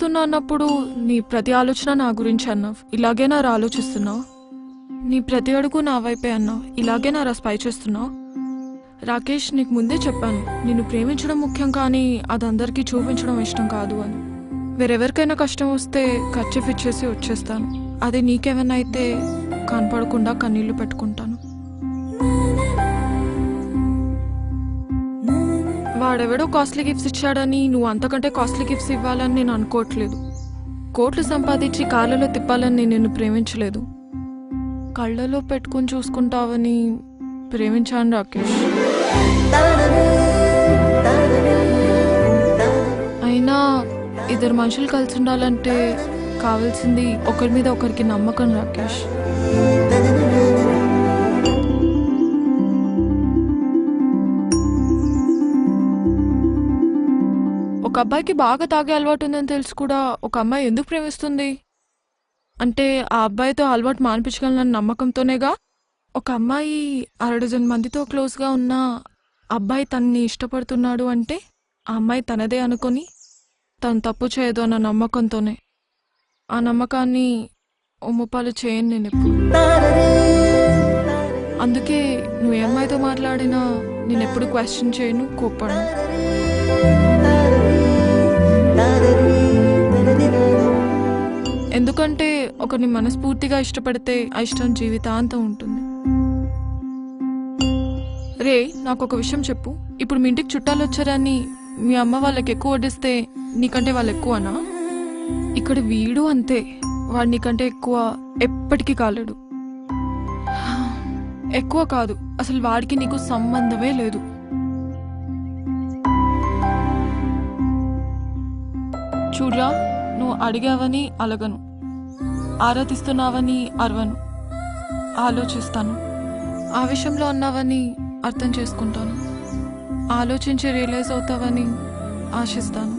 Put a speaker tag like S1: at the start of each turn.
S1: ప్రేమిస్తున్నా అన్నప్పుడు నీ ప్రతి ఆలోచన నా గురించి అన్నావు. ఇలాగే నా ఆలోచిస్తున్నావు. నీ ప్రతి అడుగు నా వైపే అన్నావు. ఇలాగే నా స్పై చేస్తున్నావు. రాకేష్, నీకు ముందే చెప్పాను, నిన్ను ప్రేమించడం ముఖ్యం, కానీ అది అందరికీ చూపించడం ఇష్టం కాదు అని. వేరెవరికైనా కష్టం వస్తే ఖర్చు ఇచ్చేసి వచ్చేస్తాను. అదే నీకేమైనా అయితే కనపడకుండా కన్నీళ్లు పెట్టుకుంటాను. వాడెవడో కాస్ట్లీ గిఫ్ట్స్ ఇచ్చాడని నువ్వు అంతకంటే కాస్ట్లీ గిఫ్ట్స్ ఇవ్వాలని నేను అనుకోవట్లేదు. కోట్లు సంపాదించి కార్లలో తిప్పాలని నేను నిన్ను ప్రేమించలేదు. కళ్ళలో పెట్టుకుని చూసుకుంటావని ప్రేమించాను రాకేష్. అయినా ఇద్దరు మనుషులు కలిసి ఉండాలంటే కావాల్సింది ఒకరి మీద ఒకరికి నమ్మకం రాకేష్. ఒక అబ్బాయికి బాగా తాగే అలవాటు ఉందని తెలుసు కూడా ఒక అమ్మాయి ఎందుకు ప్రేమిస్తుంది అంటే ఆ అబ్బాయితో అలవాటు మానిపించగలనన్న నమ్మకంతోనేగా. ఒక అమ్మాయి 6 మందితో క్లోజ్గా ఉన్న అబ్బాయి తనని ఇష్టపడుతున్నాడు అంటే ఆ అమ్మాయి తనదే అనుకొని తను తప్పు చేయదు అన్న నమ్మకంతోనే. ఆ నమ్మకాన్ని ఒమ్ముపాలు చేయను నేను ఎప్పుడు. అందుకే నువ్వు ఏ అమ్మాయితో మాట్లాడినా నేను ఎప్పుడు క్వశ్చన్ చేయను, కోప్పడను. ఎందుకంటే ఒకరిని మనస్ఫూర్తిగా ఇష్టపడితే ఆ ఇష్టం జీవితాంతం ఉంటుంది. రే, నాకు ఒక విషయం చెప్పు. ఇప్పుడు మీ ఇంటికి చుట్టాలు వచ్చారని మీ అమ్మ వాళ్ళకి ఎక్కువ వడ్డిస్తే నీకంటే వాళ్ళు ఎక్కువనా? ఇక్కడ వీడు అంతే, వాడు నీకంటే ఎక్కువ ఎప్పటికీ కాలేడు. ఎక్కువ కాదు, అసలు వాడికి నీకు సంబంధమే లేదు. చూడ్రా, నువ్వు అడిగావని అలగను, ఆరాధిస్తున్నావని అరవను, ఆలోచిస్తాను. ఆవేశంలో అన్నావని అర్థం చేసుకుంటాను, ఆలోచించి రియలైజ్ అవుతావని ఆశిస్తాను.